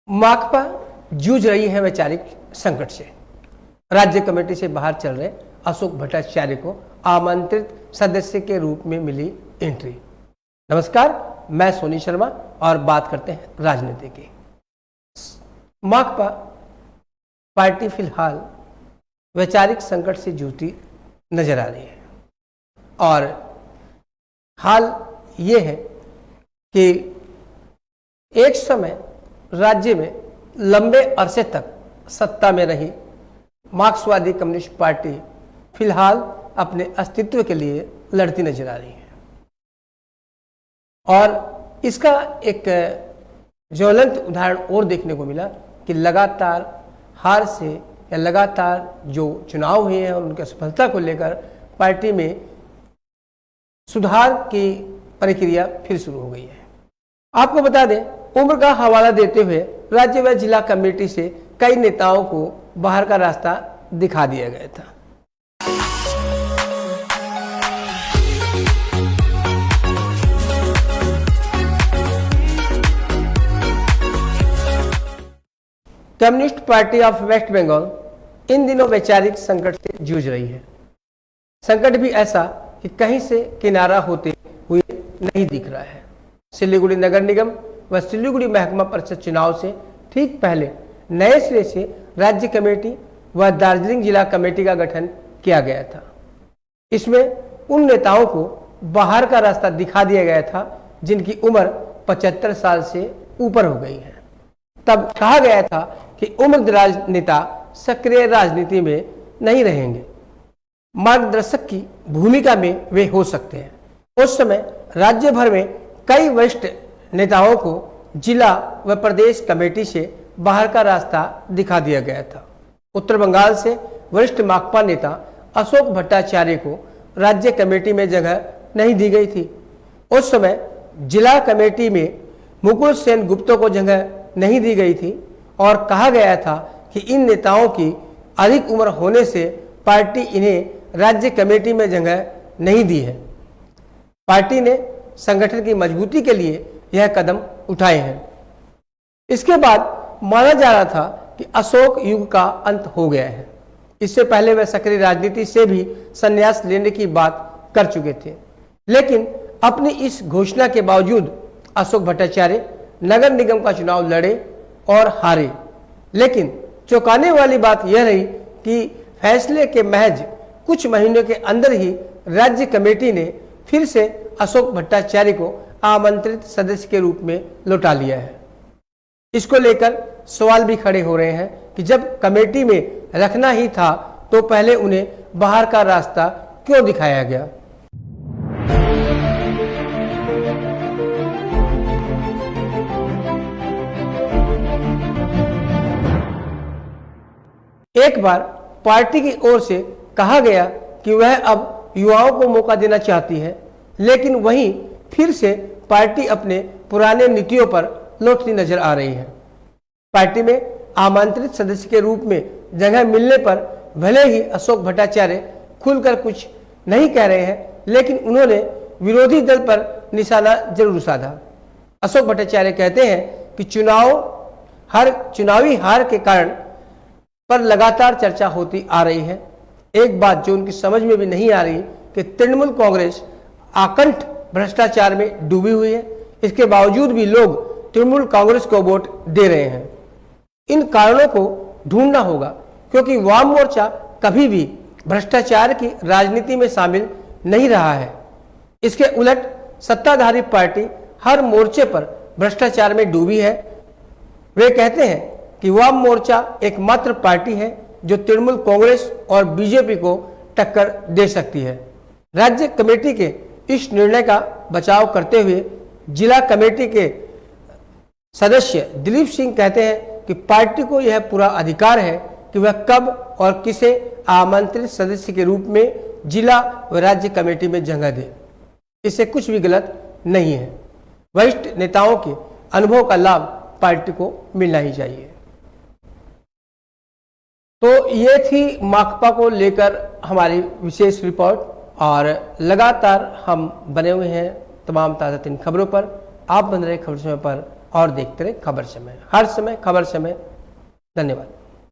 माकपा जूझ रही है वैचारिक संकट से। राज्य कमेटी से बाहर चल रहे अशोक भट्टाचार्य को आमंत्रित सदस्य के रूप में मिली एंट्री। नमस्कार, मैं सोनी शर्मा और बात करते हैं राजनीति की। माकपा पार्टी फिलहाल वैचारिक संकट से जूझती नजर आ रही है और हाल ये है कि एक समय राज्य में लंबे अरसे तक सत्ता में रही मार्क्सवादी कम्युनिस्ट पार्टी फिलहाल अपने अस्तित्व के लिए लड़ती नजर आ रही है और इसका एक ज्वलंत उदाहरण और देखने को मिला कि लगातार हार से या लगातार जो चुनाव हुए हैं और उनकी असफलता को लेकर पार्टी में सुधार की प्रक्रिया फिर शुरू हो गई है। आपको बता दें, उम्र का हवाला देते हुए राज्य व जिला कमेटी से कई नेताओं को बाहर का रास्ता दिखा दिया गया था। Communist party of west Bengal इन दिनों वैचारिक संकट से जूझ रही है। संकट भी ऐसा कि कहीं से किनारा होते हुए नहीं दिख रहा है। सिलीगुड़ी नगर निगम व सिलीगुड़ी महकमा परिषद चुनाव से ठीक पहले नए सिरे से राज्य कमेटी व दार्जिलिंग जिला कमेटी का गठन किया गया था। इसमें उन नेताओं को बाहर का रास्ता दिखा दिया गया था जिनकी उम्र 75 साल से ऊपर हो गई है। तब कहा गया था कि उम्रदराज नेता सक्रिय राजनीति में नहीं रहेंगे, मार्गदर्शक की भूमिका में वे हो सकते हैं। उस समय राज्य भर में कई वरिष्ठ नेताओं को जिला व प्रदेश कमेटी से बाहर का रास्ता दिखा दिया गया था। उत्तर बंगाल से वरिष्ठ माकपा नेता अशोक भट्टाचार्य को राज्य कमेटी में जगह नहीं दी गई थी। उस समय जिला कमेटी में मुकुल सेन गुप्ता को जगह नहीं दी गई थी और कहा गया था कि इन नेताओं की अधिक उम्र होने से पार्टी इन्हें राज्य कमेटी में जगह नहीं दी है। पार्टी ने संगठन की मजबूती के लिए यह कदम उठाए हैं। इसके बाद माना जा रहा था कि अशोक युग का अंत हो गया है। इससे पहले वे सक्रिय राजनीति से भी संन्यास लेने की बात कर चुके थे, लेकिन अपनी इस घोषणा के बावजूद अशोक भट्टाचार्य नगर निगम का चुनाव लड़े और हारे। लेकिन चौंकाने वाली बात यह रही कि फैसले के महज कुछ महीनों के अंदर ही राज्य कमेटी ने फिर से अशोक भट्टाचार्य को आमंत्रित सदस्य के रूप में लौटा लिया है। इसको लेकर सवाल भी खड़े हो रहे हैं कि जब कमेटी में रखना ही था तो पहले उन्हें बाहर का रास्ता क्यों दिखाया गया। एक बार पार्टी की ओर से कहा गया कि वह अब युवाओं को मौका देना चाहती है, लेकिन वहीं फिर से पार्टी अपने पुराने नीतियों पर लौटती नजर आ रही है। पार्टी में आमंत्रित सदस्य के रूप में जगह मिलने पर भले ही अशोक भट्टाचार्य खुलकर कुछ नहीं कह रहे हैं, लेकिन उन्होंने विरोधी दल पर निशाना जरूर साधा। अशोक भट्टाचार्य कहते हैं कि चुनावी हार के कारण पर लगातार चर्चा होती आ रही है। एक बात जो उनकी समझ में भी नहीं आ रही कि तृणमूल कांग्रेस आकंठ भ्रष्टाचार में डूबी हुई है, इसके बावजूद भी लोग तृणमूल कांग्रेस को वोट दे रहे हैं। इन कारणों को ढूंढना होगा, क्योंकि वाम मोर्चा कभी भी भ्रष्टाचार की राजनीति में शामिल नहीं रहा है। इसके उलट सत्ताधारी पार्टी हर मोर्चे पर भ्रष्टाचार में डूबी है। वे कहते हैं कि वाम मोर्चा एकमात्र पार्टी है जो तृणमूल कांग्रेस और बीजेपी को टक्कर दे सकती है। राज्य कमेटी के इस निर्णय का बचाव करते हुए जिला कमेटी के सदस्य दिलीप सिंह कहते हैं कि पार्टी को यह पूरा अधिकार है कि वह कब और किसे आमंत्रित सदस्य के रूप में जिला व राज्य कमेटी में जगह दे। इससे कुछ भी गलत नहीं है। वरिष्ठ नेताओं के अनुभव का लाभ पार्टी को मिलना ही चाहिए। तो ये थी माकपा को लेकर हमारी विशेष रिपोर्ट और लगातार हम बने हुए हैं तमाम ताज़ा तीन खबरों पर। आप बन रहे खबर समय पर और देखते रहे खबर समय, हर समय खबर समय। धन्यवाद।